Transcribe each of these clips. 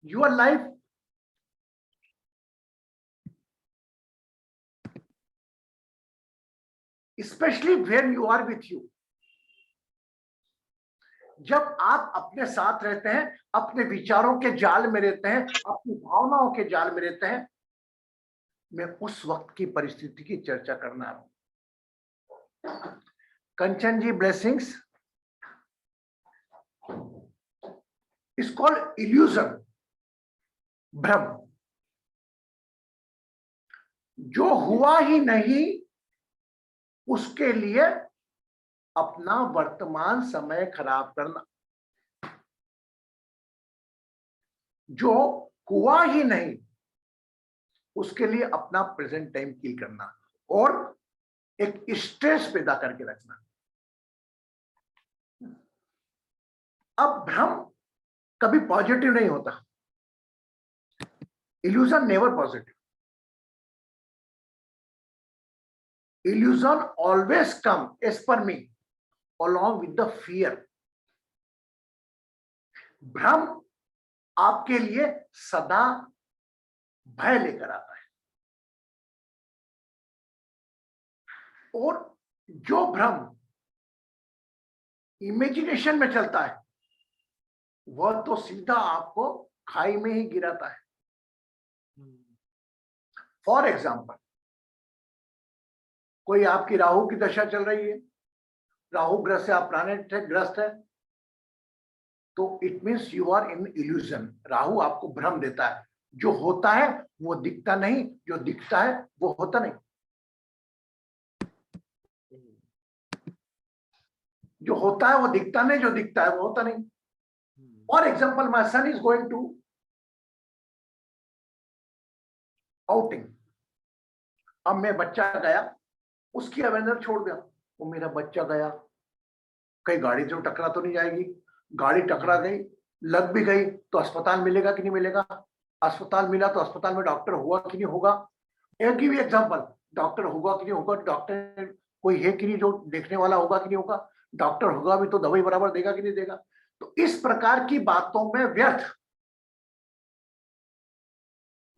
your life especially when you are with you. जब आप अपने साथ रहते हैं, अपने विचारों के जाल में रहते हैं, अपनी भावनाओं के जाल में रहते हैं, मैं उस वक्त की परिस्थिति की चर्चा करना हूं। कंचन जी, ब्लेसिंग्स इज कॉल्ड इल्यूजन, भ्रम। जो हुआ ही नहीं उसके लिए अपना वर्तमान समय खराब करना। जो हुआ ही नहीं उसके लिए अपना प्रेजेंट टाइम किल करना और एक स्ट्रेस पैदा करके रखना। अब भ्रम कभी पॉजिटिव नहीं होता। Illusion never positive. Illusion always come, as per me, along with the fear. भ्रम आपके लिए सदा भय लेकर आता है, और जो भ्रम इमेजिनेशन में चलता है वह तो सीधा आपको खाई में ही गिराता है। फॉर एग्जाम्पल, कोई आपकी राहु की दशा चल रही है, राहु ग्रस्त है, आप प्लैनेट है, ग्रस्त है, तो it means you are in illusion. Rahu आपको भ्रम देता है। जो होता है वो दिखता नहीं, जो दिखता है वो होता नहीं। जो होता है वो दिखता नहीं, जो दिखता है वो होता नहीं। For example, my son is going to outing. अब मैं बच्चा गया, उसकी अवेंदर छोड़ दिया, वो मेरा बच्चा गया, कहीं गाड़ी से टकरा तो नहीं जाएगी? गाड़ी टकरा गई, लग भी गई तो अस्पताल मिलेगा कि नहीं मिलेगा? अस्पताल मिला तो अस्पताल में डॉक्टर हुआ कि नहीं होगा? एक ही एग्जांपल, डॉक्टर होगा कि नहीं होगा? डॉक्टर कोई है कि नहीं जो देखने वाला होगा कि नहीं होगा? डॉक्टर होगा भी तो दवाई बराबर देगा कि नहीं देगा? तो इस प्रकार की बातों में व्यर्थ।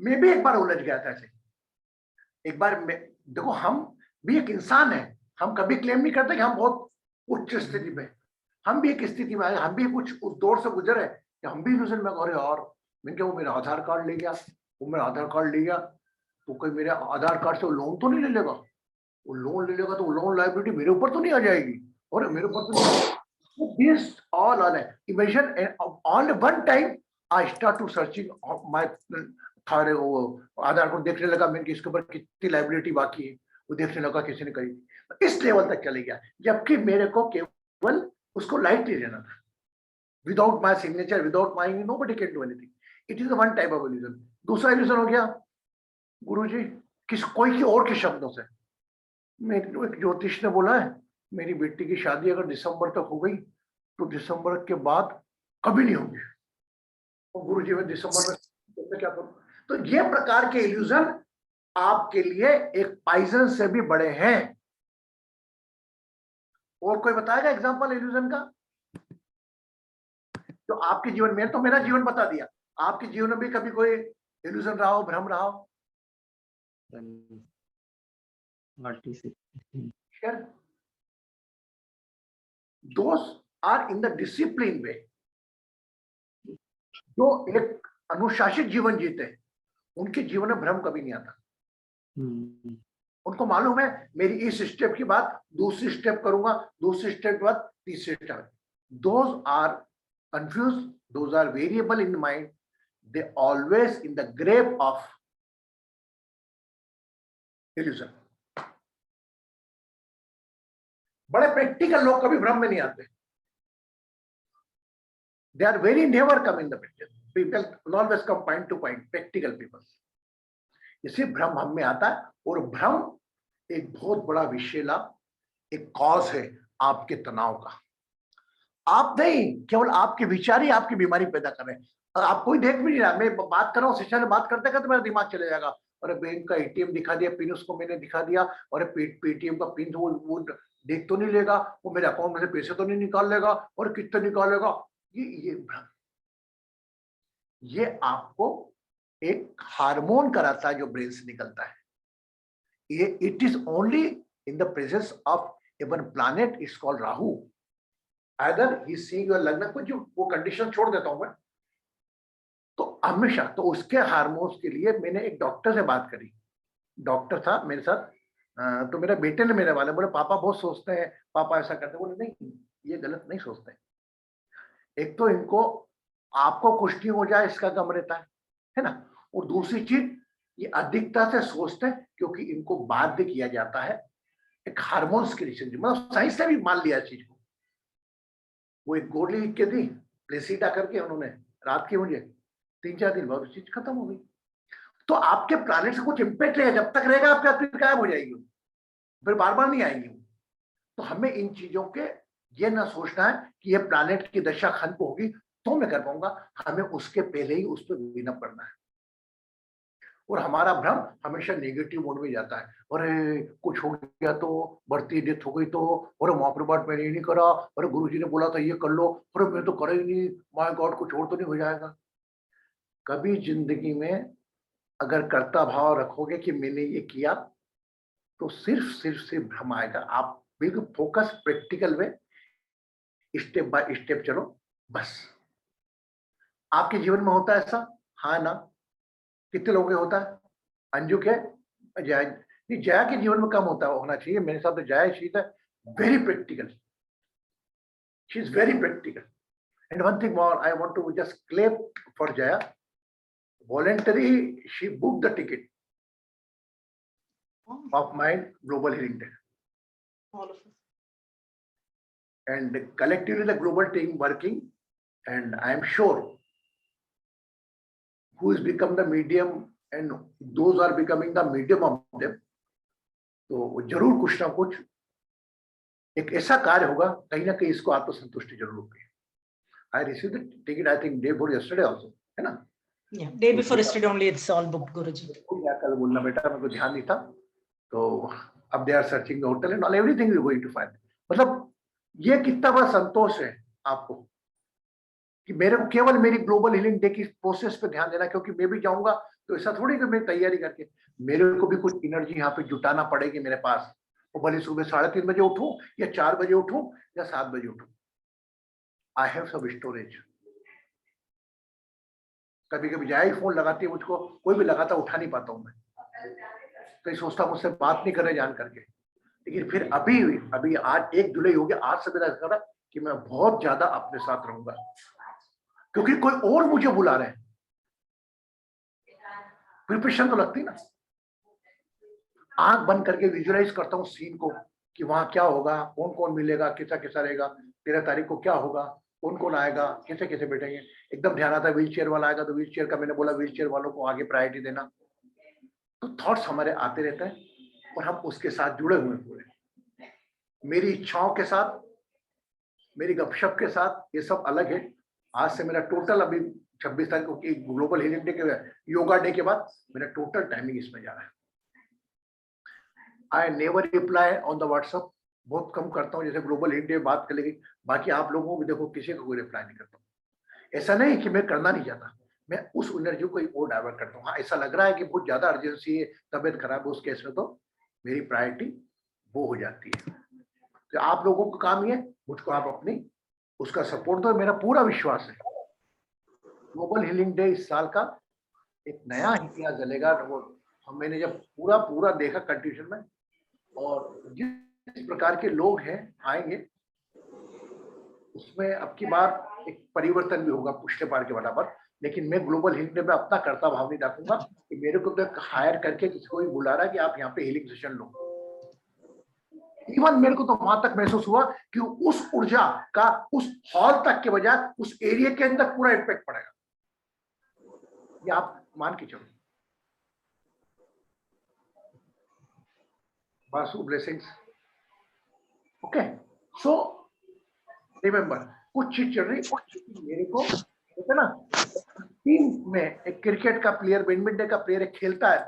मैं भी एक बार उलझ गया था ऐसे। एक बार देखो, हम भी एक इंसान है, हम कभी क्लेम नहीं करते कि हम बहुत उच्च स्थिति में। हम भी एक स्थिति में आए, हम भी कुछ उस दौर से गुजरे कि हम भी इल्यूजन में। अरे यार, मैं क्या, वो मेरा आधार कार्ड ले गया, वो मेरा आधार कार्ड ले गया, तो कोई मेरे आधार कार्ड से वो लोन तो नहीं ले लेगा? वो लोन ले लेगा तो वो लोन लायबिलिटी मेरे ऊपर तो नहीं आ जाएगी? और मेरे ऊपर तो दिस ऑल है। Imagine on one time I start to searching my थारे, वो आधार को देखने लगा मैं कि इसके ऊपर कितनी लायबिलिटी बाकी है, वो देखने लगा किसी ने करी। इस लेवल तक चले गया, जबकि मेरे को केवल उसको लाइटली लेना था। Without my signature, without my, nobody can do anything. It is one type of illusion. दूसरा इल्यूजन हो गया, गुरुजी कोई के और के शब्दों से, मेरे एक ज्योतिष ने बोला है मेरी बेटी की शादी अगर दिसंबर तक हो गई तो दिसंबर के बाद कभी नहीं होगी। और गुरुजी मैं दिसंबर में क्या करूं? तो ये प्रकार के इल्यूजन आपके लिए एक पॉइजन से भी बड़े हैं। और कोई बताएगा एग्जांपल इल्यूजन का जो आपके जीवन में? तो मेरा जीवन बता दिया, आपके जीवन में भी कभी कोई इल्यूजन रहा हो, भ्रम रहा हो? Those are in the discipline way। जो एक अनुशासित जीवन जीते हैं उनके जीवन में भ्रम कभी नहीं आता। उनको मालूम है मेरी इस स्टेप के बाद दूसरी स्टेप करूंगा, दूसरी स्टेप के बाद तीसरी step. Those are confused, those are variable in mind, they always in the grave of illusion। बड़े प्रैक्टिकल लोग कभी भ्रम में नहीं आते। They are very never come in the picture। People always come point to point, practical people। इसी भ्रम हम में आता है, और भ्रम एक बहुत बड़ा विषैला एक कॉज है आपके तनाव का। आप नहीं, केवल आपके विचार ही आपकी बीमारी पैदा कर रहे हैं। और आप कोई देख भी नहीं रहा, मैं बात कर रहा हूँ, शिक्षा में बात करते करते मेरा दिमाग चले जाएगा, अरे बैंक का एटीएम दिखा दिया, पिन उसको मैंने दिखा दिया, और पेटीएम का पिन वो देख तो नहीं लेगा, वो मेरे अकाउंट में से पैसे तो नहीं निकाल लेगा, और कितने निकालेगा? ये भ्रम। ये आपको एक हार्मोन कराता है जो ब्रेन से निकलता है। ये it is only in the presence of even planet is called Rahu. Other he seeing your लग्न को, जो वो कंडीशन छोड़ देता हूं मैं, तो हमेशा तो उसके हार्मोन्स के लिए मैंने एक डॉक्टर से बात करी। डॉक्टर था मेरे साथ, तो मेरे बेटे ने मेरे वाले बोले पापा बहुत सोचते हैं, पापा ऐसा करते, बोले नहीं ये गलत नहीं सोचते। एक तो इनको आपको कुछ नहीं हो जाए इसका गम रहता है ना, और दूसरी चीज ये अधिकता से सोचते हैं क्योंकि इनको बाध्य किया जाता है एक हार्मोन्स के रीजन, मतलब साइंस ने भी मान लिया चीज को। वो एक गोली लिख के दी प्लेसीडा करके उन्होंने रात की, मुझे 3-4 दिन बाद चीज खत्म हो गई। तो आपके प्लैनेट से कुछ इम्पैक्ट रहेगा, जब तक रहेगा आपके फिर गायब हो जाएगी, फिर बार बार नहीं आएंगी। तो हमें इन चीजों के ये ना सोचना है कि ये प्लैनेट की दशा खत्म होगी तो मैं कर पाऊंगा, हमें उसके पहले ही उस पर विनप करना है। और हमारा भ्रम हमेशा नेगेटिव मोड में जाता है, अरे कुछ हो गया तो, बढ़ती डेथ हो गई तो, अरे वहां पर बात मैंने नहीं करा, अरे गुरुजी ने बोला था ये कर लो, अरे मैं तो करा ही नहीं, माय गॉड कुछ और तो नहीं हो जाएगा। कभी जिंदगी में अगर कर्ता भाव रखोगे कि मैंने ये किया, तो सिर्फ भ्रम आएगा। आप बिल्कुल फोकस प्रैक्टिकल में स्टेप बाय स्टेप चलो बस। आपके जीवन में होता है ऐसा? हाँ ना? कितने लोगों के होता है? अंजू के, जया नहीं, जया के जीवन में कम होता है, होना चाहिए मेरे हिसाब से। Jaya she is very practical, she is very practical. And one thing more I want to just clap for Jaya, voluntarily she booked the ticket of my global healing day. All of us. And collectively the global team working, and I am sure who has become the medium and those are becoming the medium of them, तो जरूर कुछ ना कुछ एक ऐसा कार्य होगा, कहीं ना कहीं इसको आत्मसंतुष्टि जरूर होगी। I received the ticket I think day before yesterday also, है ना? Yeah, day before yesterday only it's all booked, Guruji. क्या कल बोलना बेटा, मेरे को ध्यान नहीं था। तो अब they are searching the hotel and all, everything we going to find. मतलब ये कितना बड़ा संतोष है आपको कि मेरे को केवल मेरी ग्लोबल हीलिंग डे की प्रोसेस पे ध्यान देना, क्योंकि मैं भी जाऊंगा तो ऐसा थोड़ी कि मैं तैयारी करके, मेरे को भी कुछ एनर्जी यहाँ पे जुटाना पड़ेगी मेरे पास। वो भले सुबह 3:30 बजे उठूं या 4 बजे उठूं या 7 बजे उठूं, आई हैव सब स्टोरेज। कभी कभी जाए ही फोन लगाती है मुझको, कोई भी लगाता उठा नहीं पाता हूँ मैं, कहीं सोचता मुझसे बात नहीं कर रहे जान करके। लेकिन फिर अभी आज 1 जुलाई हो गया, आज से मेरा ऐसा कि मैं बहुत ज्यादा अपने साथ रहूंगा, क्योंकि कोई और मुझे बुला रहे हैं। प्रिपरेशन तो लगती ना, आंख बंद करके विजुअलाइज करता हूँ सीन को कि वहां क्या होगा, कौन कौन मिलेगा, कैसा कैसा रहेगा, 13 तारीख को क्या होगा, कौन कौन आएगा, कैसे कैसे बैठेंगे। एकदम ध्यान आता है व्हील चेयर वाला आएगा तो व्हील चेयर का मैंने बोला व्हील चेयर वालों को आगे प्रायोरिटी देना। तो थॉट्स हमारे आते रहते हैं और हम उसके साथ जुड़े हुए पूरे, मेरी इच्छाओं के साथ, मेरी गपशप के साथ, ये सब अलग है। आज से मेरा टोटल अभी 26 तारीख को ग्लोबल हीलिंग डे के योगा डे के बाद मेरा टोटल टाइमिंग इसमें जा रहा है। I never reply on the WhatsApp, बहुत कम करता हूँ। जैसे ग्लोबल हीलिंग डे बात कर लेगी, बाकी आप लोगों को देखो किसी को कोई रिप्लाई नहीं करता हूँ। ऐसा नहीं कि मैं करना नहीं चाहता, मैं उस एनर्जी को और डाइवर्ट करता हूँ। हाँ, ऐसा लग रहा है कि बहुत ज्यादा अर्जेंसी है, तबियत खराब है, उस केस में तो मेरी प्रायोरिटी वो हो जाती है। तो आप लोगों का काम ये, मुझको आप अपनी उसका सपोर्ट दो। मेरा पूरा विश्वास है ग्लोबल हीलिंग डे इस साल का एक नया इतिहास जलेगा। वो मैंने जब पूरा देखा कंट्रीब्यूशन में, और जिस प्रकार के लोग हैं आएंगे, उसमें अब की बार एक परिवर्तन भी होगा पुष्टे पार के बराबर। लेकिन मैं ग्लोबल हीलिंग डे में अपना कर्ता भाव नहीं रखूंगा कि मेरे को तो हायर करके किसी को भी बुला रहा है कि आप यहाँ पे हीलिंग सेशन लो। इवन मेरे को तो वहां तक महसूस हुआ कि उस ऊर्जा का उस हॉल तक के बजाय उस एरिया के अंदर पूरा इम्पैक्ट पड़ेगा। ये आप मान के चलो। Basu blessings. Okay, so remember, कुछ चीज चल रही, मेरे को है ना, टीम में एक क्रिकेट का प्लेयर, बैडमिंटन का प्लेयर खेलता है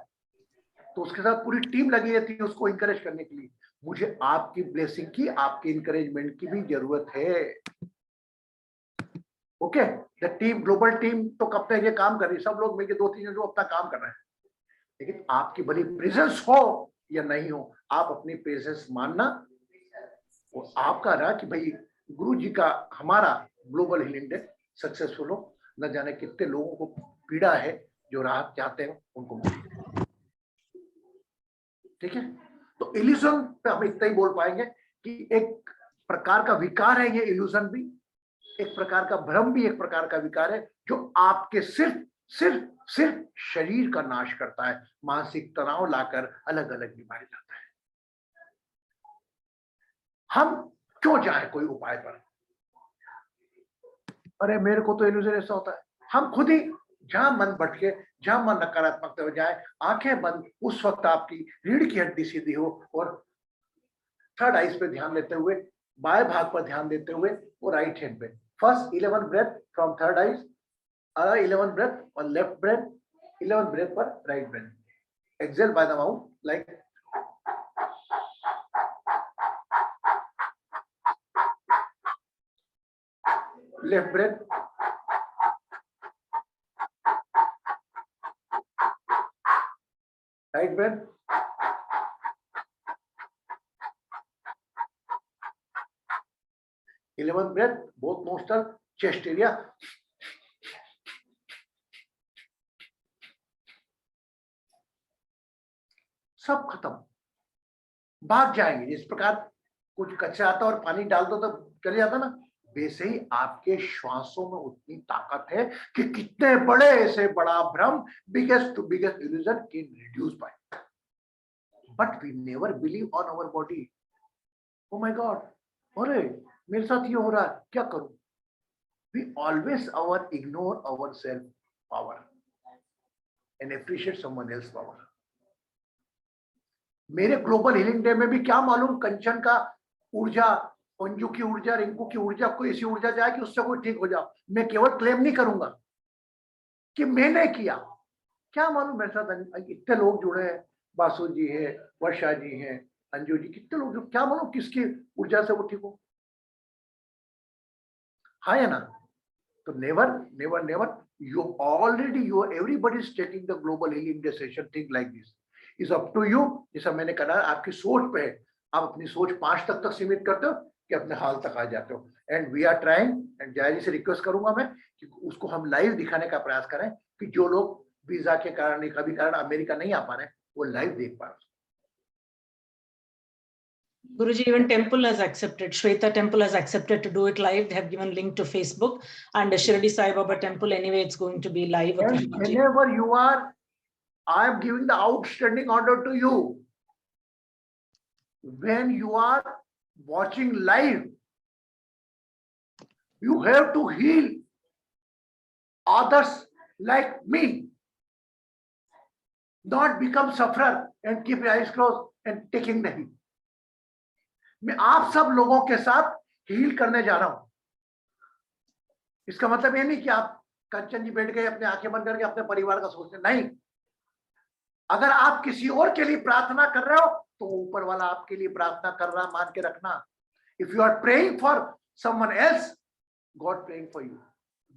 तो उसके साथ पूरी टीम लगी रहती है उसको इंकरेज करने के लिए। मुझे आपकी ब्लेसिंग की, आपके इंकरेजमेंट की भी जरूरत है। Okay, the team, global team तो कब तक ये काम कर रही है, सब लोग मिलकर 2-3 जो अपना काम कर रहे हैं, लेकिन आपकी भली प्रेजेंस हो या नहीं हो, आप अपनी प्रेजेंस मानना, और आपका रहा कि भाई गुरु जी का हमारा ग्लोबल हीलिंग डे सक्सेसफुल हो, न जाने कितने लोगों को पीड़ा है, जो राहत चाहते हैं उनको मिले। ठीक है, तो इल्यूजन पे हम इतना ही बोल पाएंगे कि एक प्रकार का विकार है ये इल्यूजन भी, एक प्रकार का भ्रम भी एक प्रकार का विकार है, जो आपके सिर्फ सिर्फ सिर्फ शरीर का नाश करता है, मानसिक तनाव लाकर अलग अलग बीमारी लाता है। हम क्यों जाए कोई उपाय पर, अरे मेरे को तो इल्यूजन ऐसा होता है, हम खुद ही जहां मन भटके, जहां मन नकारात्मकता हो जाए, आंखें बंद, उस वक्त आपकी रीढ़ की हड्डी सीधी हो और थर्ड आइज पे ध्यान देते हुए, बाएं भाग पर ध्यान देते हुए, वो राइट हैंड पे first 11 breath from third eyes, 11 breath और लेफ्ट ब्रेथ, 11 ब्रेथ पर right breath, exhale by the mouth like left breath, right breath, eleven breath both nostril chest area, सब खत्म, भाग जाएंगे। जिस प्रकार कुछ कचरा आता और पानी डाल दो तो चले जाता ना, वैसे ही आपके श्वासों में उतनी ताकत है कि कितने बड़े ऐसे बड़ा भ्रम, biggest to biggest illusion can reduce by, but we never believe on our body. Oh my god, अरे मेरे साथ ये हो रहा है, क्या करूं? We always ignore our self power and appreciate someone else power. मेरे ग्लोबल हीलिंग डे में भी क्या मालूम कंचन का ऊर्जा, अंजू की ऊर्जा, रिंकू की ऊर्जा, कोई ऐसी ऊर्जा जाए कि उससे कोई ठीक हो जाओ। मैं केवल क्लेम नहीं करूंगा कि मैंने किया, क्या मालूम मेरे साथ इतने लोग जुड़े हैं, बासु जी है, वर्षा जी है, अंजू जी, कितने लोग जो, क्या मालूम किसकी ऊर्जा से वो ठीक हो। हाँ या ना? तो never never never, you already, everybody is taking the global healing day session, think like this is up to you। जैसा मैंने कहा, आपकी सोच पे है, आप अपनी सोच 5 तक सीमित करते हो कि अपने हाल तक आ जाते हो। And we are trying, and Jai ji से रिक्वेस्ट करूंगा मैं कि उसको हम लाइव दिखाने का प्रयास करें, कि जो लोग वीजा के कारण, कभी कारण अमेरिका नहीं आ पा रहे, वो लाइव देख पा रहे। Guruji, even temple has accepted, Shweta temple has accepted to do it live. They have given link to Facebook, and the Shirdi Sai Baba temple, anyway, it's going to be live. And whenever you are, I am giving the outstanding order to you. When you are watching live, you have to heal others like me, not become sufferer and keep your eyes closed and taking the heat. मैं आप सब लोगों के साथ heal करने जा रहा हूं। इसका मतलब ये नहीं कि आप कंचन जी बैठ गए अपने आंखें बंद करके अपने परिवार का सोचते, नहीं। अगर आप किसी और के लिए प्रार्थना कर रहे हो तो ऊपर वाला आपके लिए प्रार्थना कर रहा, मान के रखना। If you are praying for someone else, god praying for you.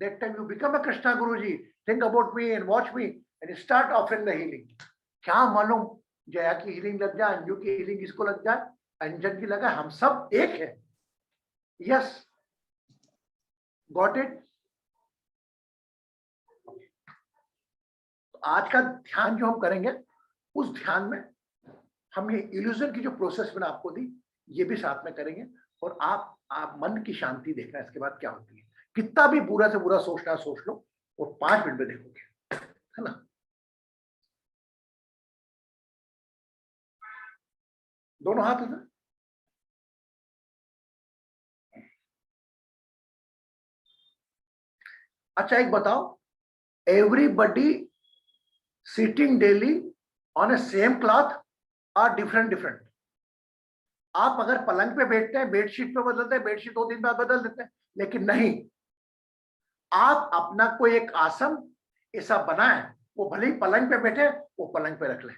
That time you become a Krishna Guruji, think about me and watch me and start offering the healing. क्या मालूम जया की हीलिंग लग जाए, अंजू की हीलिंग इसको लग जाए, अंजन की लगा, हम सब एक है। Yes, got it. आज का ध्यान जो हम करेंगे, उस ध्यान में हम ये इल्यूजन की जो प्रोसेस मैंने आपको दी, ये भी साथ में करेंगे। और आप मन की शांति देखना, इसके बाद क्या होती है। कितना भी बुरा से बुरा सोचना सोच लो, और 5 मिनट में देखोगे, है ना। दोनों हाथ है ना। अच्छा एक बताओ, everybody sitting daily on A same cloth और डिफरेंट डिफरेंट। आप अगर पलंग पे बैठते हैं, बेडशीट पे बदलते हैं, बेडशीट 2 दिन बाद बदल देते हैं, लेकिन नहीं, आप अपना कोई एक आसन ऐसा बनाएं, वो भले ही पलंग पे बैठे, वो पलंग पे रख लें,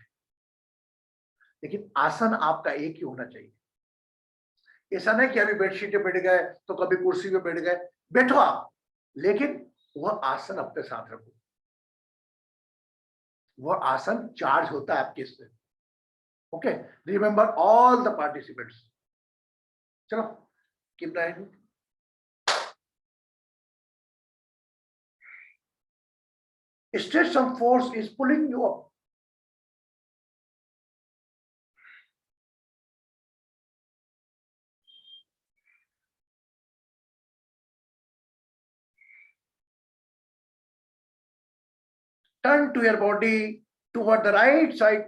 लेकिन आसन आपका एक ही होना चाहिए। ऐसा नहीं कि अभी बेडशीट पे बैठ गए तो कभी कुर्सी पे बैठ गए। बैठो आप, लेकिन वह आसन अपने साथ रखो, वह आसन चार्ज होता है आपके इससे। Okay, remember all the participants. चलो, keep writing. Still some force is pulling you up. Turn to your body toward the right side.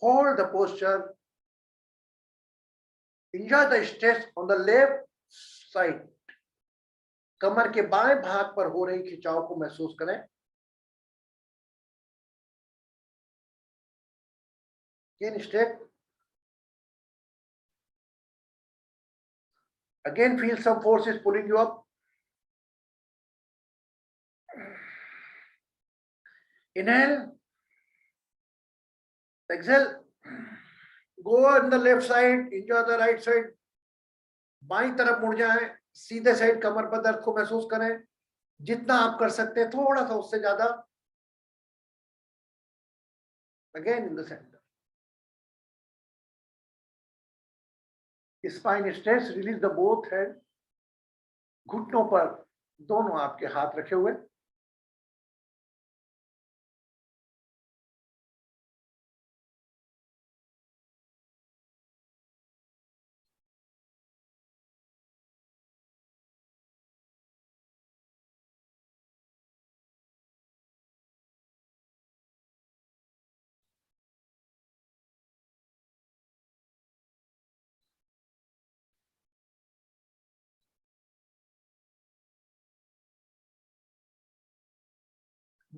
Hold the posture. Enjoy the stress on the left side. कमर के बाएं भाग पर हो रही खिंचाव को महसूस करें। Again straight. Again feel some force is pulling you up. Inhale. Exhale. Go on the left side. Enjoy the right side. बाईं तरफ मुड़ जाएं, सीधे साइड कमर पर दर्द को महसूस करें। जितना आप कर सकते हैं, थोड़ा सा उससे ज्यादा। Again in the center. Spine stress, release the both hand. घुटनों पर दोनों आपके हाथ रखे हुए।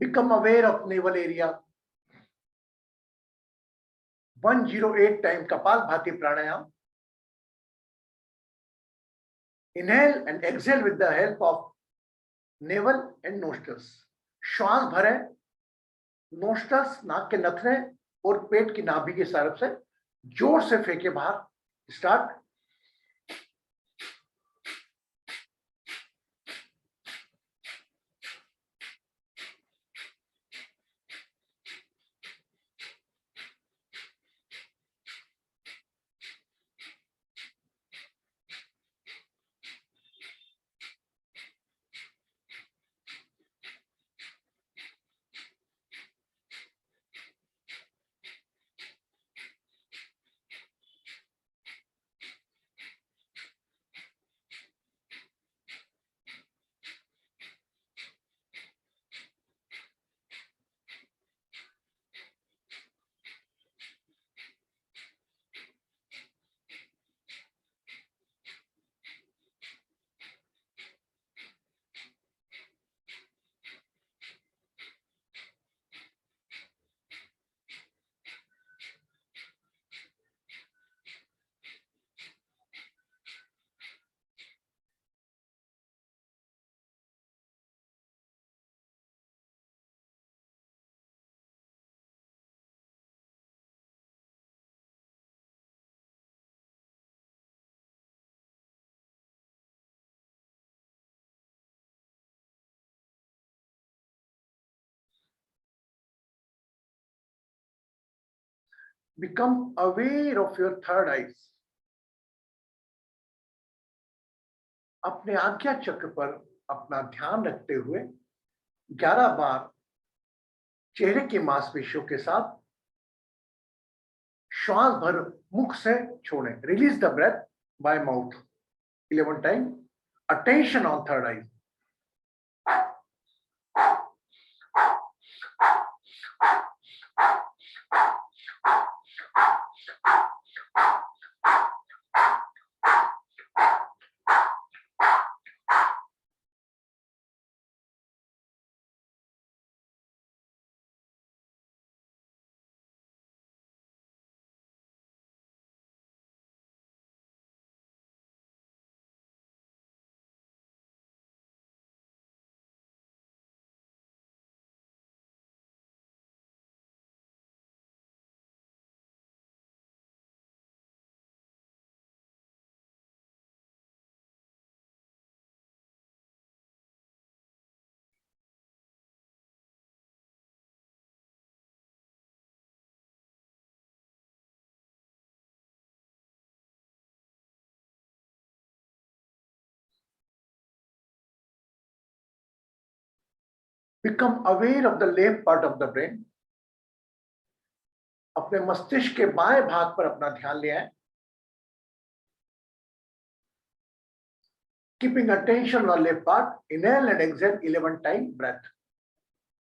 Become aware of navel area. 108 time Kapalbhati pranayam. Inhale and exhale with the help of navel and nostrils. श्वास भरें, nostrils नाक के नथने और पेट की नाभि के तरफ से जोर से फेंके बाहर। Start. Become aware of your third eyes. अपने आज्ञा चक्र पर अपना ध्यान रखते हुए 11 बार चेहरे की मांसपेशियों के साथ श्वास भर मुख से छोड़ें। Release the breath by mouth 11 time. Attention on third eye. Become aware of the left part of the brain. अपने मस्तिष्क के बाएं भाग पर अपना ध्यान ले आए. Keeping attention on the left part, inhale and exhale 11 times breath.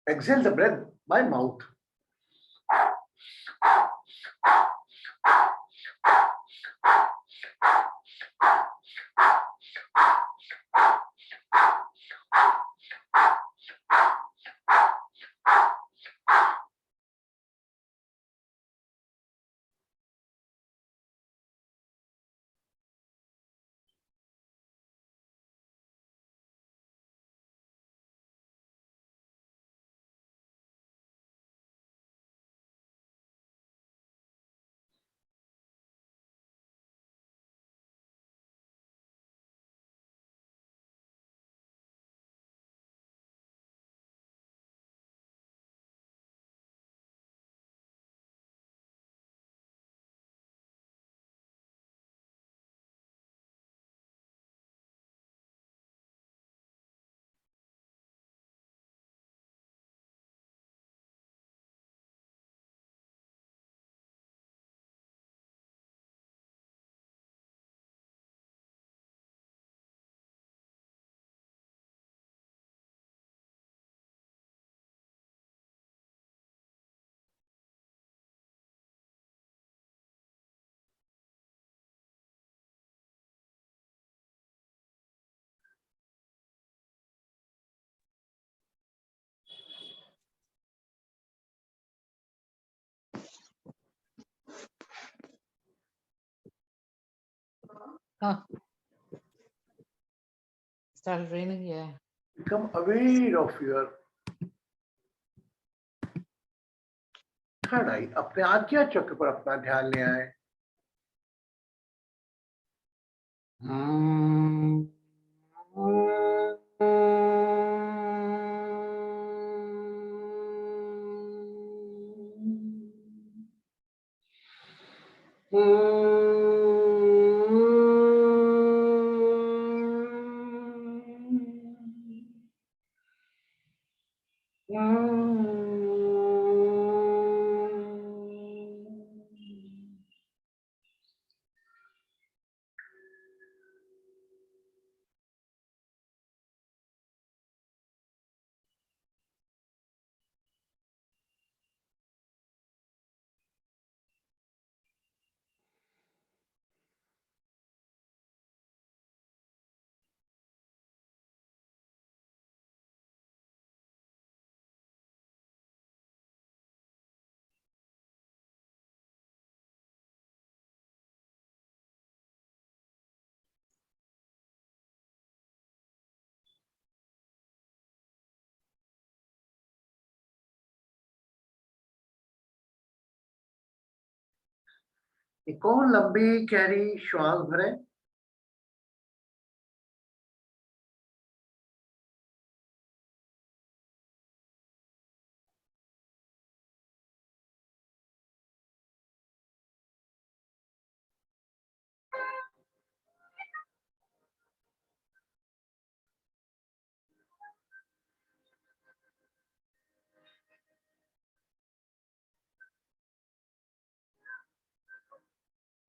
Exhale the breath by mouth. Oh. Started raining, yeah. Become aware of your third eye. अपने आज्ञा चक्र पर अपना ध्यान ले आए. एक और लंबी गहरी श्वास भरें.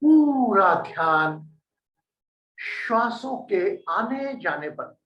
पूरा ध्यान श्वासों के आने जाने पर.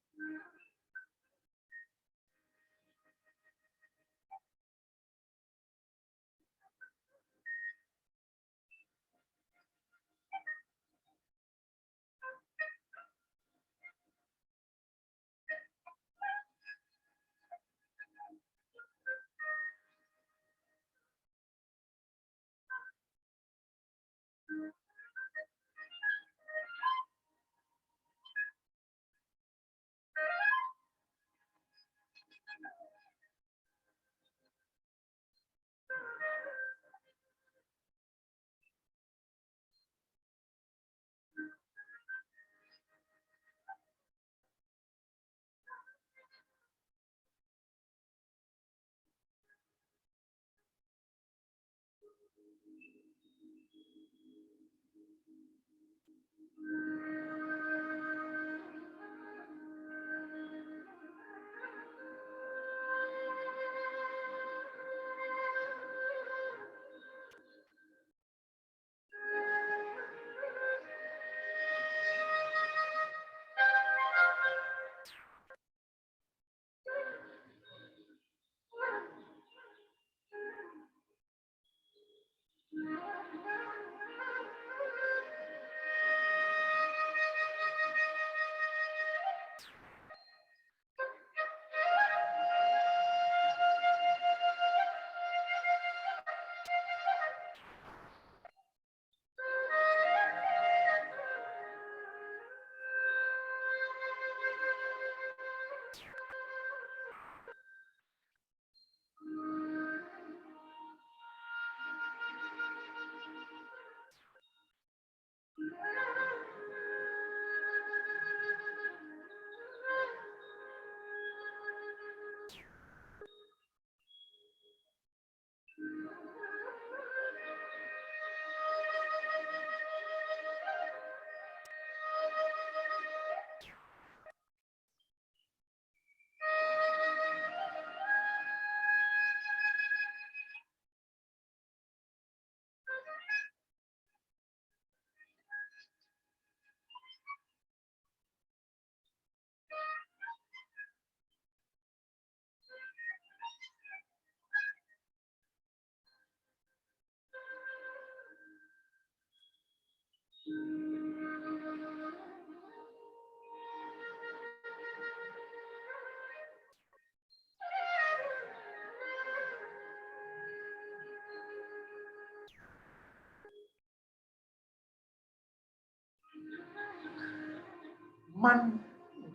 मन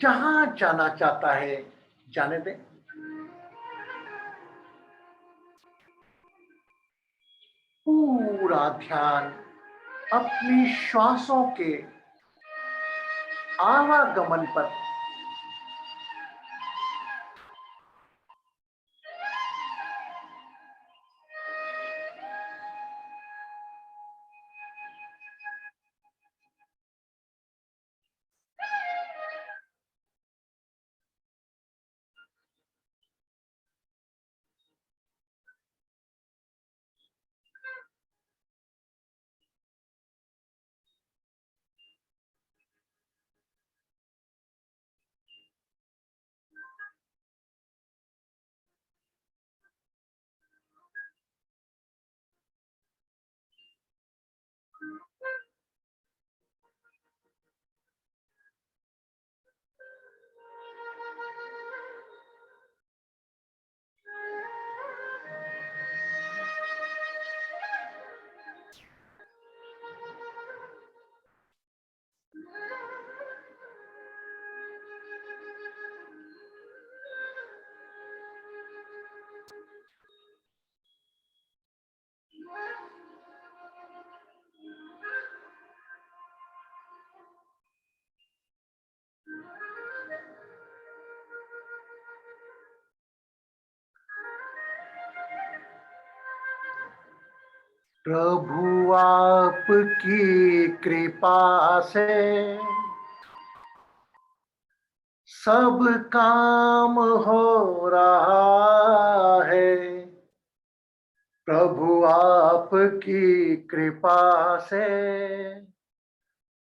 जहां जाना चाहता है जाने दें। पूरा ध्यान अपनी श्वासों के आवागमन पर। प्रभु आपकी कृपा से सब काम हो रहा है। प्रभु आपकी कृपा से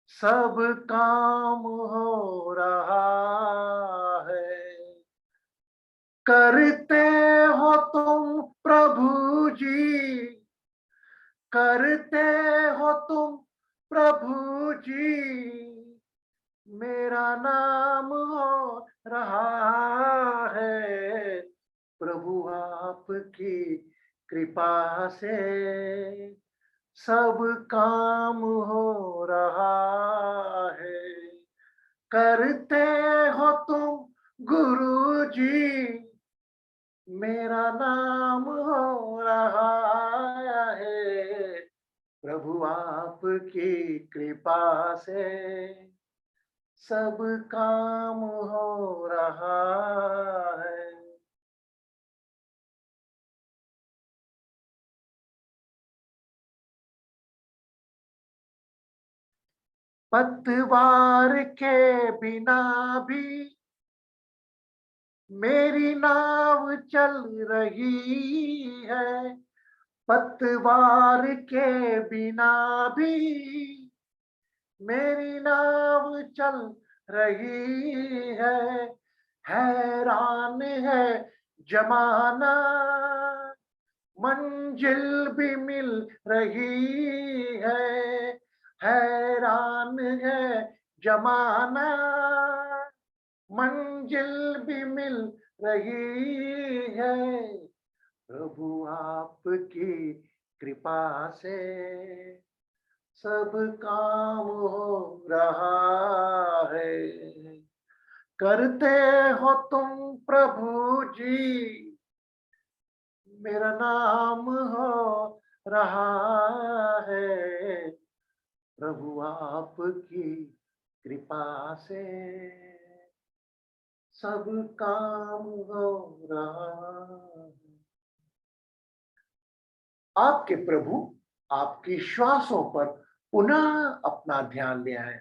सब काम हो रहा है। करते हो तुम प्रभु जी, करते हो तुम प्रभु जी, मेरा नाम हो रहा है। प्रभु आपकी कृपा से सब काम हो रहा है। करते हो तुम गुरु जी, मेरा नाम हो रहा है। प्रभु आपकी कृपा से सब काम हो रहा है। पतवार के बिना भी मेरी नाव चल रही है। पतवार के बिना भी मेरी नाव चल रही है। हैरान है जमाना, मंजिल भी मिल रही है। हैरान है जमाना, मंजिल भी मिल रही है। प्रभु आपकी कृपा से सब काम हो रहा है। करते हो तुम प्रभु जी, मेरा नाम हो रहा है। प्रभु आपकी कृपा से सब काम हो रहा है। आपके प्रभु आपकी श्वासों पर पुनः अपना ध्यान ले आए।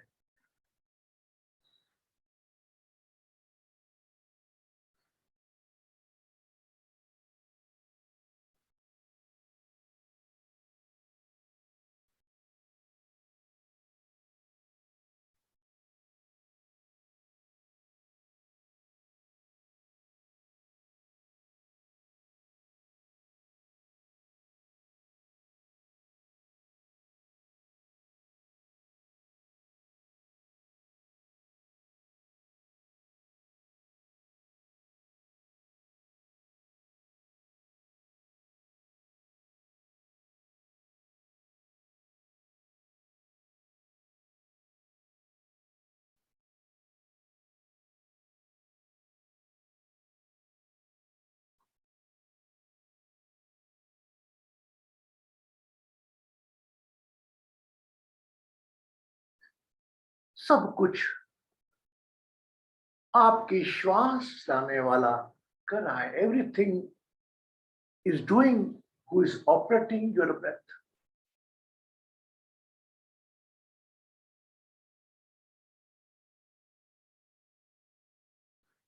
सब कुछ आपकी श्वास लाने वाला कर रहा है. Everything is doing, who is operating your breath.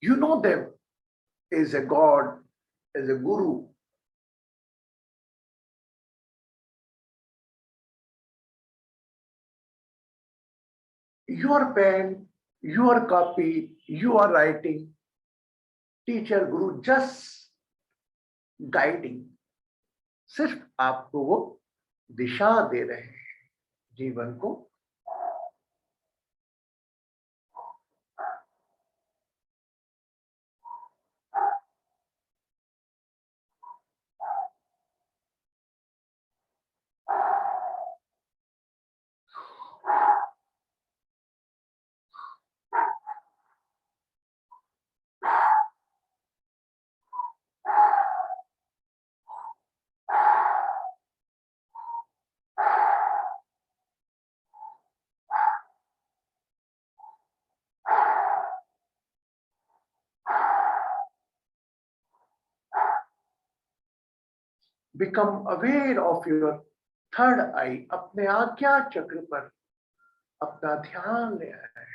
You know them as a God, as a Guru. Your pen, your copy, you are writing, teacher, Guru just guiding. सिर्फ आपको वो दिशा दे रहे हैं जीवन को. Become aware of your third eye. अपने आज्ञा चक्र पर अपना ध्यान ले आए.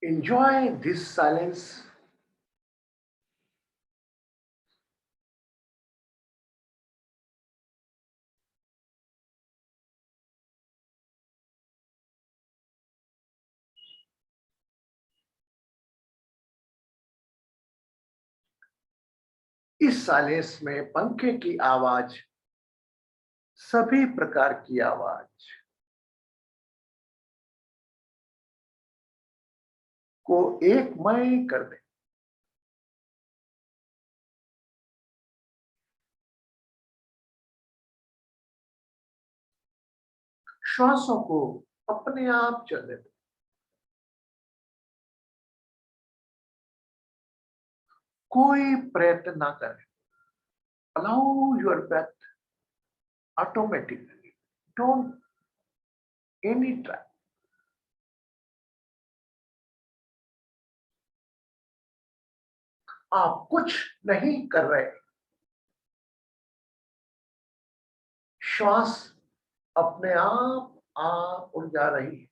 Enjoy this silence. इस साइलेंस में पंखे की आवाज, सभी प्रकार की आवाज को एकमय कर दे. श्वासों को अपने आप चलने दे. कोई प्रयत्न ना करें. Allow your breath automatically. Don't any try. आप कुछ नहीं कर रहे. श्वास अपने आप आ और जा रही है.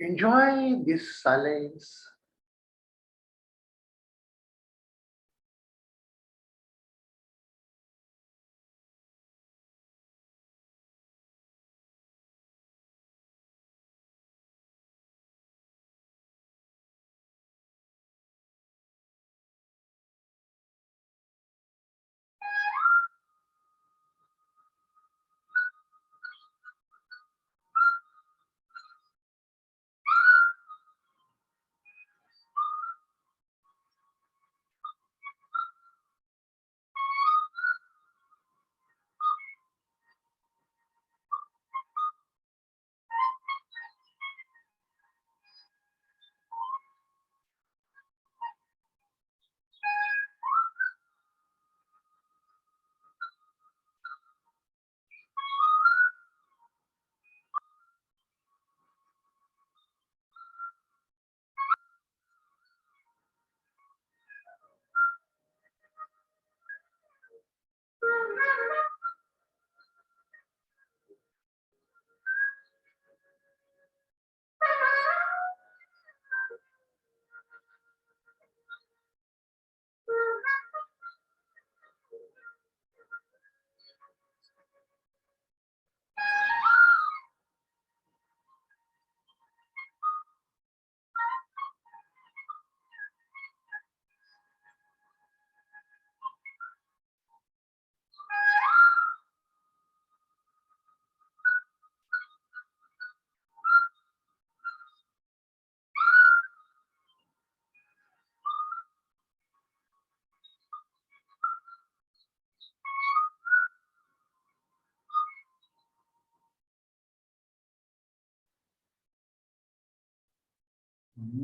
Enjoy this silence.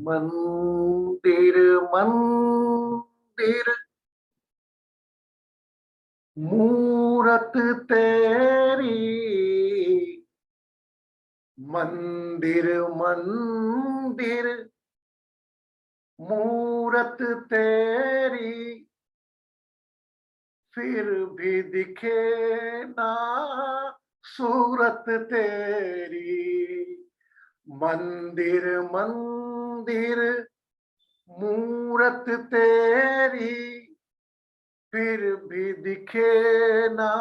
मंदिर मंदिर मूरत तेरी, मंदिर मंदिर मूरत तेरी, फिर भी दिखे ना सूरत तेरी। मंदिर मंदिर मूरत तेरी, फिर भी दिखे ना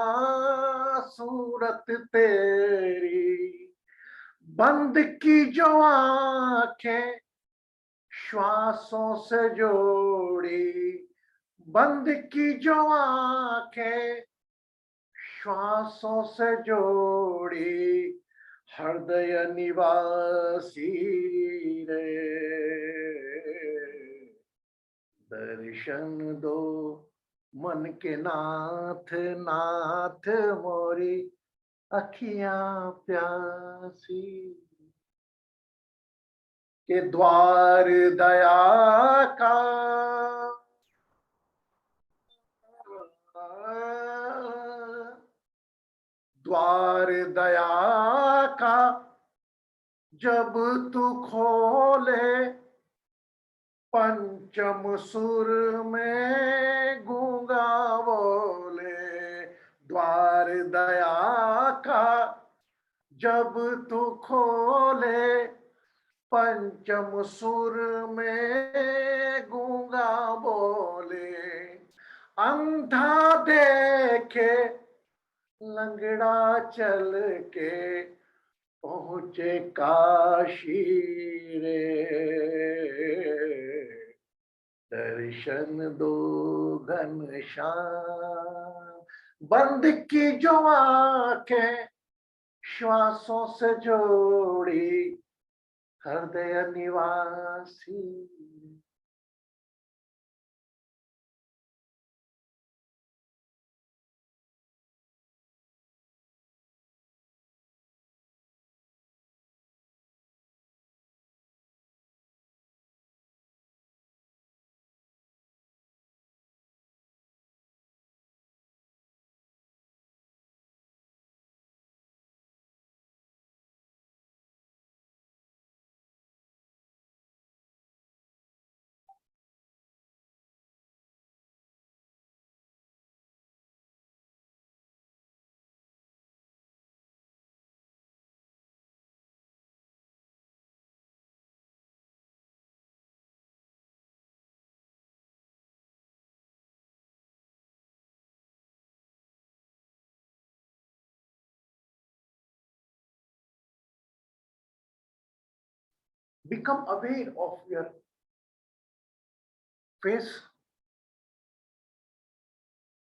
सूरत तेरी। बंद की जो आंखें श्वासों से जोड़ी, बंद की जो आंखें श्वासों से जोड़ी, हृदय निवासी रे, दर्शन दो मन के नाथ, नाथ मोरी अखियां प्यासी। के द्वार दया का द्वार दया का जब तू खोले, पंचम सुर में गूंगा बोले। द्वार दया का जब तू खोले, पंचम सुर में गूंगा बोले। अंधा देखे लंगड़ा चल के, पहुंचे काशी रे, दर्शन दो घनश्याम। बंद की जो आंखें श्वासों से जोड़ी, हृदय निवासी। become aware of your face,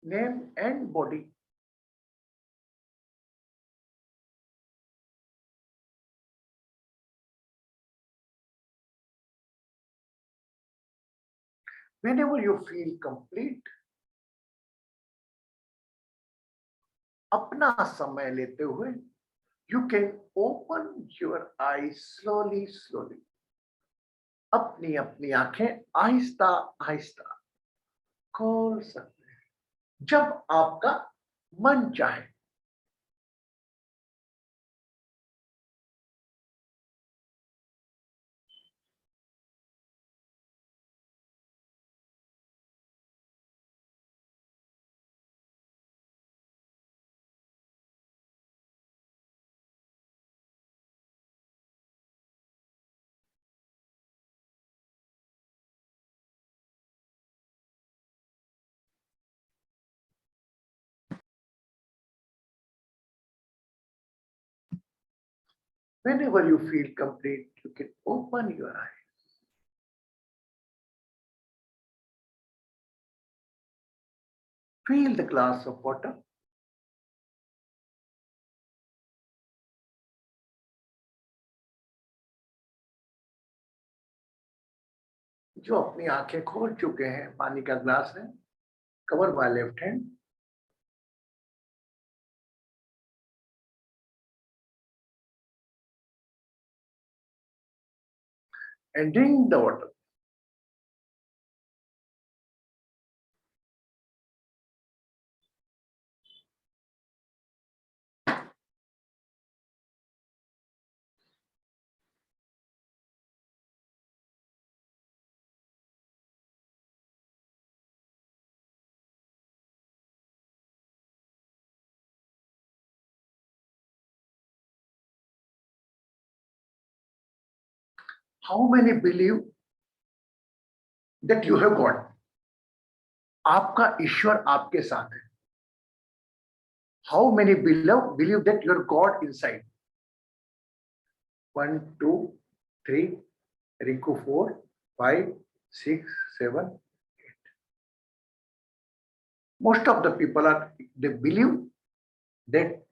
name and body. Whenever you feel complete, अपना समय लेते हुए, you can open your eyes slowly, slowly. अपनी अपनी आंखें आहिस्ता आहिस्ता खोल सकते हैं जब आपका मन चाहे। Whenever you feel complete, you can open your eyes. Feel the glass of water. जो अपनी आंखें खोल चुके हैं, पानी का ग्लास है, cover by left hand. And drink the water. How many believe that you have God? आपका ईश्वर आपके साथ है. How many believe that your God inside? 1, 2, 3, Rinku 4, 5, 6, 7, 8. Most of the people they believe that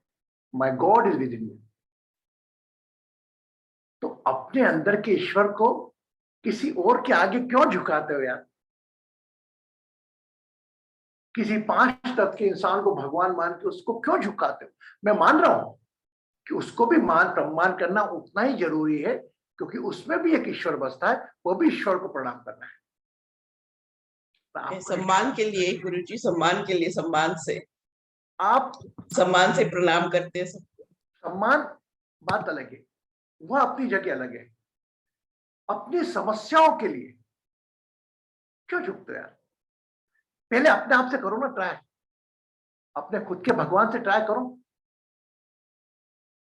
my God is within me. तो अपने अंदर के ईश्वर को किसी और के आगे क्यों झुकाते हो यार? किसी 5 तत्व के इंसान को भगवान मान के उसको क्यों झुकाते हो? मैं मान रहा हूं कि उसको भी मान सम्मान करना उतना ही जरूरी है, क्योंकि उसमें भी एक ईश्वर बसता है, वो भी ईश्वर को प्रणाम करना है। सम्मान के लिए गुरुजी, सम्मान के लिए, सम्मान से आप सम्मान से प्रणाम करते हैं सबको। सम्मान बात अलग है, वह अपनी जगह अलग है। अपनी समस्याओं के लिए क्यों झुकते हो यार? पहले अपने आप से करो ना ट्राई, अपने खुद के भगवान से ट्राई करो।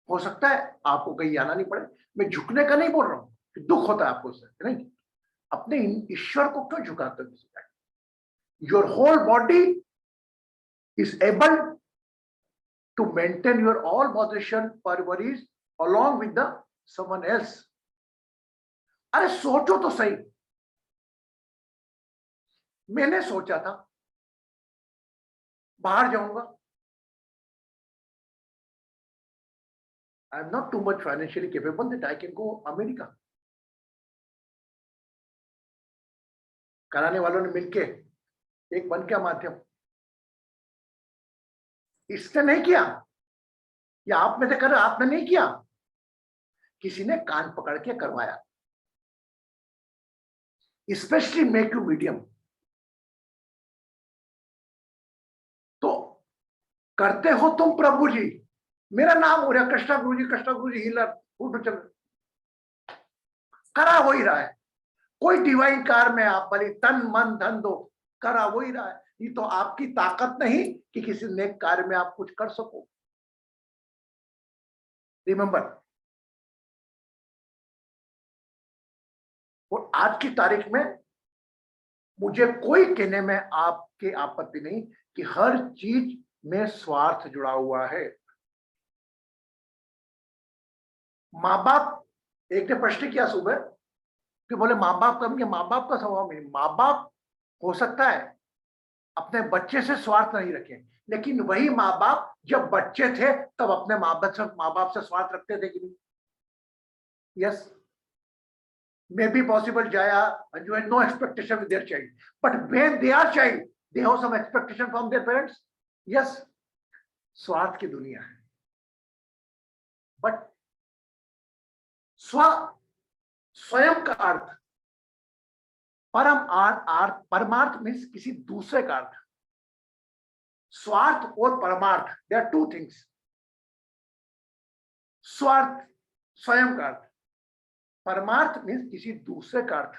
हो सकता है आपको कहीं आना नहीं पड़े। मैं झुकने का नहीं बोल रहा हूं कि दुख होता है आपको उससे, नहीं। अपने ईश्वर को क्यों झुकाते हो? Your whole body is able to maintain your all position peripheries along with the someone else. अरे सोचो तो सही। मैंने सोचा था बाहर जाऊंगा। I am not too much financially capable that I can go America. कराने वालों ने मिलके एक बन क्या माध्यम, इसने नहीं किया या आप में से कर, आपने नहीं किया, किसी ने कान पकड़ के करवाया। Specially make you medium. तो करते हो तुम प्रभु जी, मेरा नाम हो रहा कृष्णा गुरुजी हीलर, उठ चल, करा हो ही रहा है। कोई डिवाइन कार में आप भले तन मन धन दो, करा हो ही रहा है। ये तो आपकी ताकत नहीं कि किसी नेक कार्य में आप कुछ कर सको। रिमेंबर, और आज की तारीख में मुझे कोई कहने में आपके आपत्ति नहीं कि हर चीज में स्वार्थ जुड़ा हुआ है। माँ बाप, एक ने प्रश्न किया सुबह, कि बोले माँ बाप का, माँ बाप का स्वभाव में, माँ बाप हो सकता है अपने बच्चे से स्वार्थ नहीं रखे, लेकिन वही माँ बाप जब बच्चे थे तब अपने माँ बाप से स्वार्थ रखते थे कि नहीं? Yes, may be possible Jaya and you had no expectation with their child, but when they are child they have some expectation from their parents. Yes, स्वार्थ की दुनिया है, बट स्वयं का अर्थ, परमार्थ मीन्स किसी दूसरे का अर्थ। स्वार्थ और परमार्थ, दे आर टू थिंग्स। स्वार्थ स्वयं का अर्थ, परमार्थ मीन्स किसी दूसरे का अर्थ,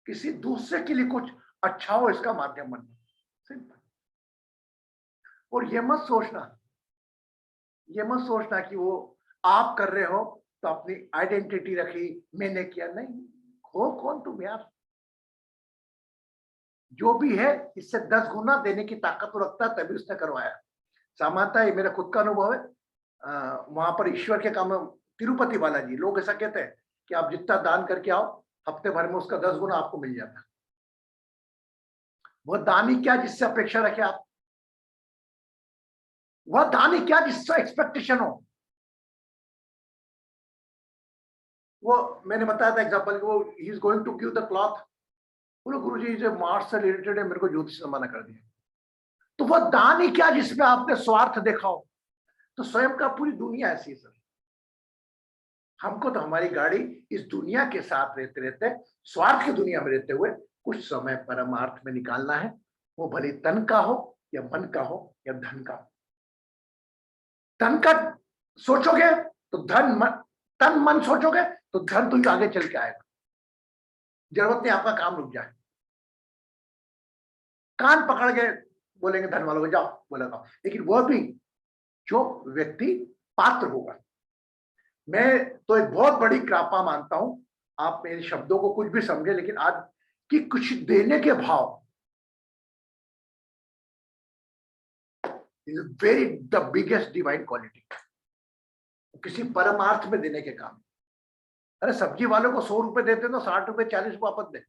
किसी दूसरे के लिए कुछ अच्छा हो इसका माध्यम बनना, सिंपल। और ये मत सोचना कि वो आप कर रहे हो तो अपनी आइडेंटिटी रखी, मैंने किया, नहीं। हो कौन तुम यार? जो भी है इससे 10 गुना देने की ताकत तो रखता है, तभी उसने करवाया। सामान्यतः ये मेरा खुद का अनुभव है। वहां पर ईश्वर के काम, तिरुपति बालाजी, लोग ऐसा कहते हैं कि आप जितना दान करके आओ हफ्ते भर में उसका 10 गुना आपको मिल जाता है। वह दानी क्या जिससे अपेक्षा रखे आप? वह दानी क्या जिससे एक्सपेक्टेशन हो? वो मैंने बताया था एग्जांपल, वो ही is going to give the cloth, बोलो गुरुजी जो मार्स से रिलेटेड है मेरे को ज्योतिष से मना कर दिया। तो वह दान ही क्या जिसमें आपने स्वार्थ देखा हो? तो स्वयं का पूरी दुनिया ऐसी है सर। हमको तो हमारी गाड़ी इस दुनिया के साथ रहते रहते, स्वार्थ की दुनिया में रहते हुए कुछ समय परमार्थ में निकालना है। वो भले तन का हो या मन का हो या धन का हो। धन का सोचोगे तो तन मन सोचोगे तो धन तो आगे चल के आएगा। जरूरत नहीं आपका काम रुक जाए। कान पकड़ के बोलेंगे धन वालों को जाओ, बोलेगा, लेकिन वह भी जो व्यक्ति पात्र होगा। मैं तो एक बहुत बड़ी कृपा मानता हूं, आप मेरे शब्दों को कुछ भी समझे, लेकिन आज की कुछ देने के भाव is very the biggest divine quality. किसी परमार्थ में देने के काम। अरे सब्जी वालों को 100 रुपए देते तो 60 रुपए 40 रुपए वापस दे,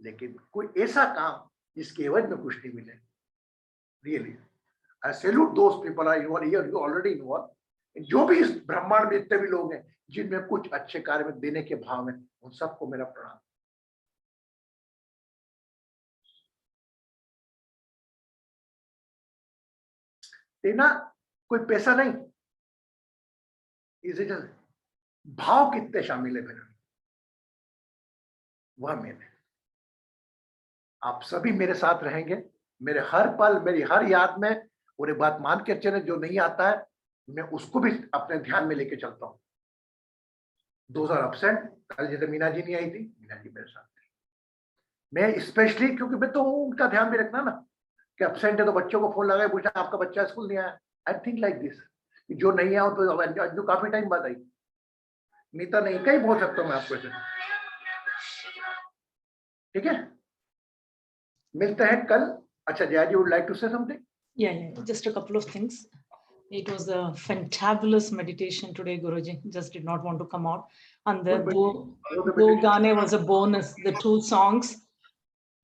लेकिन कोई ऐसा काम जिसके एवज में कुछ नहीं मिले। Really I salute those people are you already involve. जो भी इस ब्रह्मांड में इतने भी लोग हैं जिनमें कुछ अच्छे कार्य में देने के भाव में, उन सबको मेरा प्रणाम। देना कोई पैसा नहीं, इज इट भाव कितने शामिल है मेरे, वह मैंने। आप सभी मेरे साथ रहेंगे, मेरे हर पल, मेरी हर याद में। और एक बात मान के चले, जो नहीं आता है मैं उसको भी अपने ध्यान में लेके चलता हूँ। 2000 अपसेंट, कल जैसे मीना जी नहीं आई थी, मीना जी मेरे साथ थी। मैं स्पेशली, क्योंकि मैं तो उनका ध्यान भी रखना ना कि अपसेंट है तो बच्चों को फोन लगाए पूछा आपका बच्चा स्कूल नहीं आया। आई थिंक लाइक दिस, जो नहीं आया तो अंजू काफी टाइम बाद आई, नीता नहीं, कहीं बोल सकता हूँ मैं आपको ऐसे। ठीक है, मिलते हैं कल। अच्छा Jaya ji, would like to say something? Yeah, just a couple of things. It was a fantabulous meditation today, Guruji. Just did not want to come out. And the do gaane was a bonus. The 2 songs.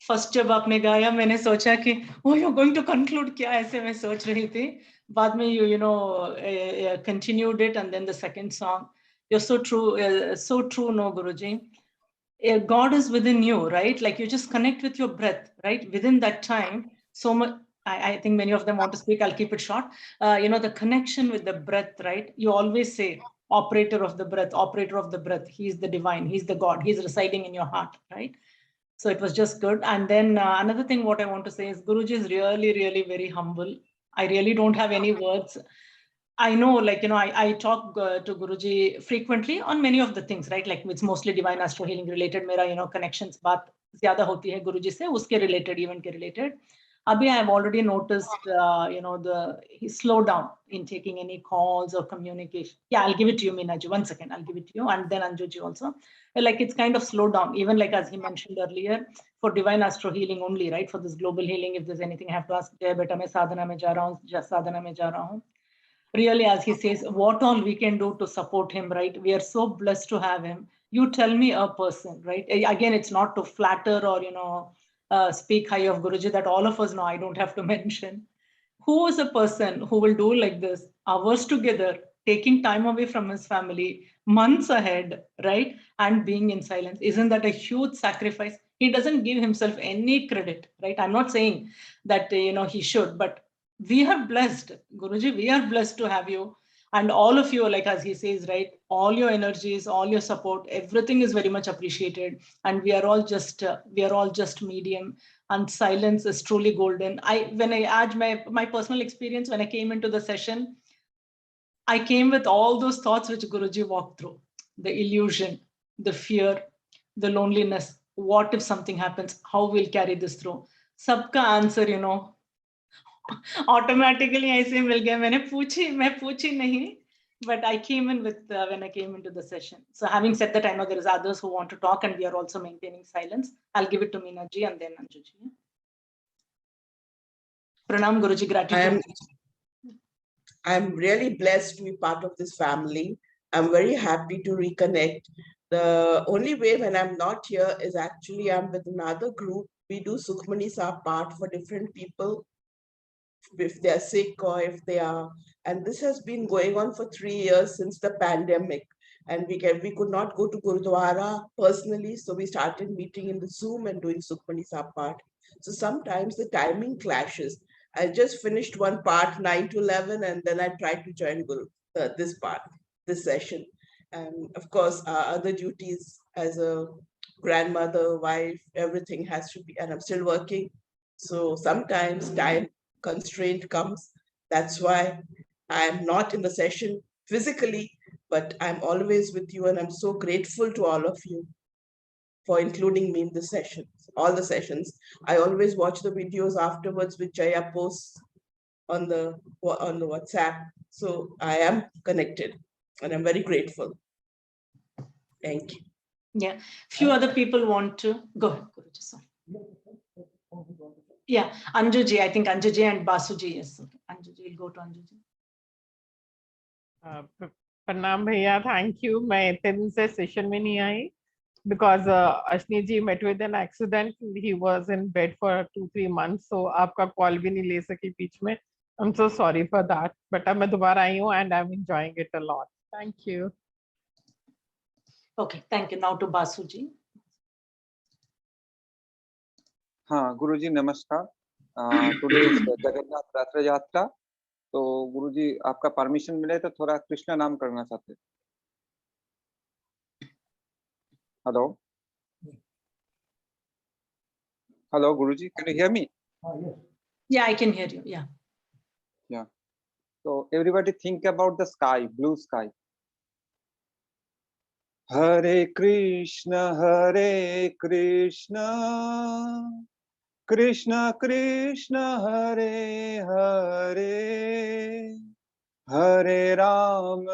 First जब आपने गाया मैंने सोचा कि oh you're going to conclude क्या, ऐसे मैं सोच रही थी। बाद में you know continued it, and then the second song. You're so true, no Guruji. God is within you, right? Like you just connect with your breath, right? Within that time, so much. I think many of them want to speak. I'll keep it short. You know, the connection with the breath, right? You always say, operator of the breath, operator of the breath. He's the divine. He's the God. He's residing in your heart, right? So it was just good. And then another thing, what I want to say is Guruji is really, really very humble. I really don't have any words. I know, like, you know, I talk to Guruji frequently on many of the things, right? Like it's mostly divine astro healing related. Mera, you know, connections baat zyada hoti hai Guruji se, uske related, event ke related. Abhi I have already noticed, you know, he slowed down in taking any calls or communication. Yeah, I'll give it to you, Meena ji. 1 second, I'll give it to you. And then Anju ji also. Like it's kind of slowed down, even like as he mentioned earlier, for divine astro healing only, right? For this global healing, if there's anything I have to ask, beta main sadhana mein ja raha hu, sadhana mein ja raha hu. really, as he says, what all we can do to support him, right? We are so blessed to have him. You tell me a person, right? Again, it's not to flatter or, speak high of Guruji, that all of us know, I don't have to mention. Who is a person who will do like this, hours together, taking time away from his family, months ahead, right? And being in silence? Isn't that a huge sacrifice? He doesn't give himself any credit, right? I'm not saying that, he should, but we are blessed, Guruji, we are blessed to have you. And all of you, like as he says, right, all your energies, all your support, everything is very much appreciated. And we are all just medium, and silence is truly golden. When I add my personal experience, when I came into the session, I came with all those thoughts which Guruji walked through: the illusion, the fear, the loneliness. What if something happens? How we'll carry this through? Sabka answer, automatically I say मिल गया. मैं पूछी नहीं, but I came in with when I came into the session. So having said that, I know there is others who want to talk, and we are also maintaining silence. I'll give it to Meena ji and then Anju ji. Pranam, Guruji, gratitude. I'm really blessed to be part of this family. I'm very happy to reconnect. The only way when I'm not here is actually I'm with another group. We do Sukhmani Sa part for different people, if they're sick or if they are, and this has been going on for 3 years since the pandemic. And we could not go to Gurudwara personally, so we started meeting in the Zoom and doing Sukhmani Sa part. So sometimes the timing clashes. I just finished one part 9 to 11, and then I tried to join this session. And of course, our other duties as a grandmother, wife, everything has to be, and I'm still working. So sometimes time constraint comes. That's why I'm not in the session physically, but I'm always with you, and I'm so grateful to all of you for including me in the sessions, all the sessions. I always watch the videos afterwards, which Jaya posts on the WhatsApp. So I am connected, and I'm very grateful. Thank you. Yeah, few other people want to go ahead, Guruji. Sorry. Yeah, Anju ji, I think Anju ji and Basu ji. Yes, okay. Anju ji, we'll go to Anju ji. Pranam bhaiya, thank you. मैं इतने दिन से session में नहीं आई because Ashni ji met with an accident. He was in bed for 2-3 months, so आपका call भी नहीं ले सकी बीच में. I'm so sorry for that. But मैं दोबारा आई हूँ and I'm enjoying it a lot. Thank you. Okay, thank you. Now to Basu ji. हाँ गुरुजी नमस्कार. टुडे इज जगन्नाथ रथ यात्रा, तो गुरुजी आपका परमिशन मिले तो थोड़ा कृष्ण नाम करना चाहते. Hello hello Guruji, can you hear me? Yeah, I can hear you. Yeah. So everybody think about the sky, blue sky. Hare Krishna Krishna Krishna Hare Hare, Hare Ram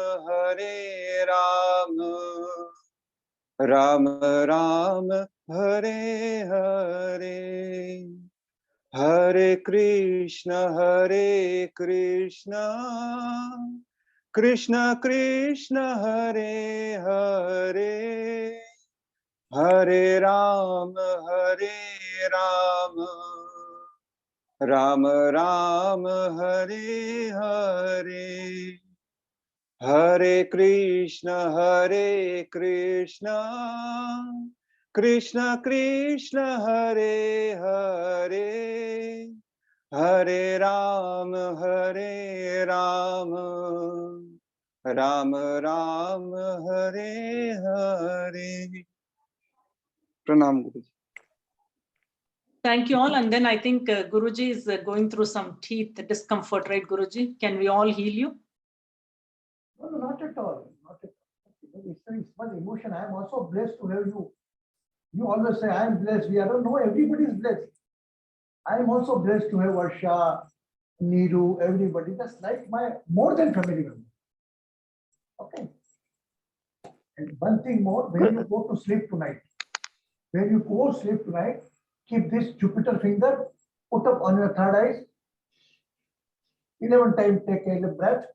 Ram Ram Hare Hare, Hare Krishna Krishna Krishna Hare Hare, Hare Ram Ram Ram Hare Hare, Hare Krishna Krishna Krishna Hare Hare, Hare Ram Ram Ram Hare Hare. Pranam Guruji. Thank you all. And then I think Guruji is going through some teeth discomfort, right, Guruji? Can we all heal you? No, not at all. Not at all. It's one emotion. I am also blessed to have you. You always say, I am blessed. I don't know, everybody is blessed. I am also blessed to have Varsha, Neeru, everybody. That's like my more than family member. Okay. And one thing more, when you go to sleep tonight, keep this Jupiter finger, put up on your third eye, 11 times take a breath,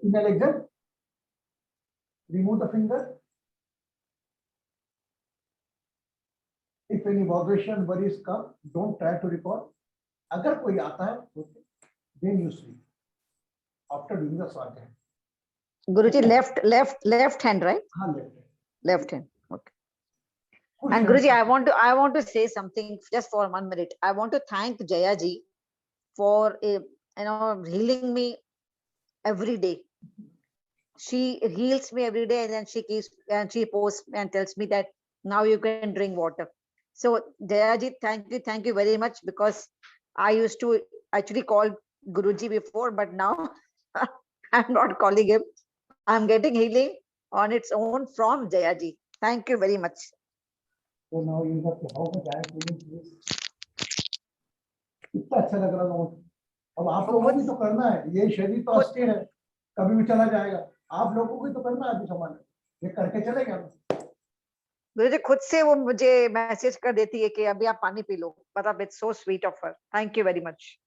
Inhale, exhale. Remove the finger. If any vibration, worries come, don't try to recall. अगर कोई आता है, okay, then you sleep. After doing the Swadhaay. Guruji, left hand, right? हाँ, left. Left hand. Okay. Push And hand. Guruji, I want to say something just for 1 minute. I want to thank Jaya ji for healing me every day. She heals me every day, and then she posts and tells me that now you can drink water. So Jaya ji, thank you very much, because I used to actually call Guruji before, but now I'm not calling him. I'm getting healing on its own from Jaya ji. Thank you very much. So now you have to, how much I am feeling this. कितना अच्छा लग रहा है। अब आप लोगों को तो करना है, ये शरीर तो अस्थिर है, कभी भी चला जाएगा। आप लोगों को तो करना है अभी समान, ये करके चलेगा। गुरुजी खुद से वो मुझे मैसेज कर देती है कि अभी आप पानी पी लो, मतलब it's so sweet of her. Thank you very much.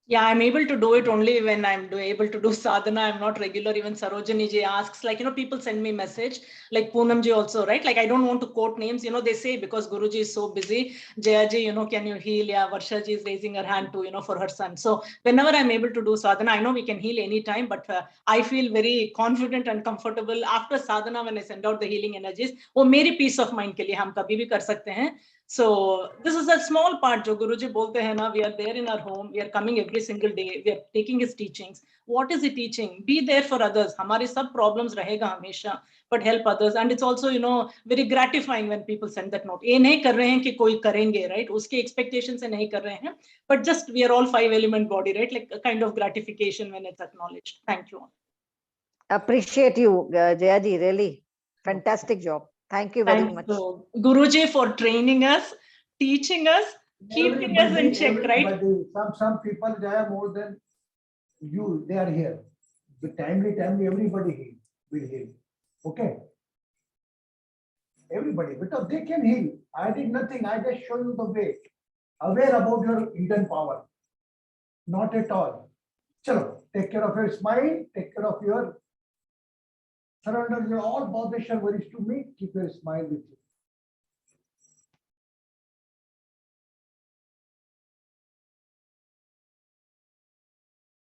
Yeah, I'm able to do it only when I'm able to do sadhana. I'm not regular. Even Sarojini ji asks, like, people send me message, like Poonam ji also, right? Like, I don't want to quote names, they say, because Guruji is so busy, Jaya ji, can you heal? Yeah, Varsha ji is raising her hand to, for her son. So whenever I'm able to do sadhana, I know we can heal anytime, but I feel very confident and comfortable after sadhana when I send out the healing energies. वो मेरी peace of mind के लिए हम कभी भी कर सकते हैं. So this is a small part जो Guruji बोलते हैं ना, we are there in our home, we are coming every single day, we are taking his teachings. What is he teaching? Be there for others. हमारे सब problems रहेगा हमेशा, but help others. And it's also, very gratifying when people send that note. ये नहीं कर रहे हैं कि कोई करेंगे, right? उसके expectations से नहीं कर रहे हैं, but just we are all 5-element body, right? Like a kind of gratification when it's acknowledged. Thank you. Appreciate you, Jaya ji, really fantastic job. Thank you very much. You, Guruji, for training us, teaching us, keeping us in check, right? Some people, they are more than you, they are here. The timely, everybody will heal. Okay? Everybody, because they can heal. I did nothing, I just show you the way. Aware about your hidden power. Not at all. Chalo, take care of your smile, take care of your surrender your all botheration worries to me, keep your smile with you.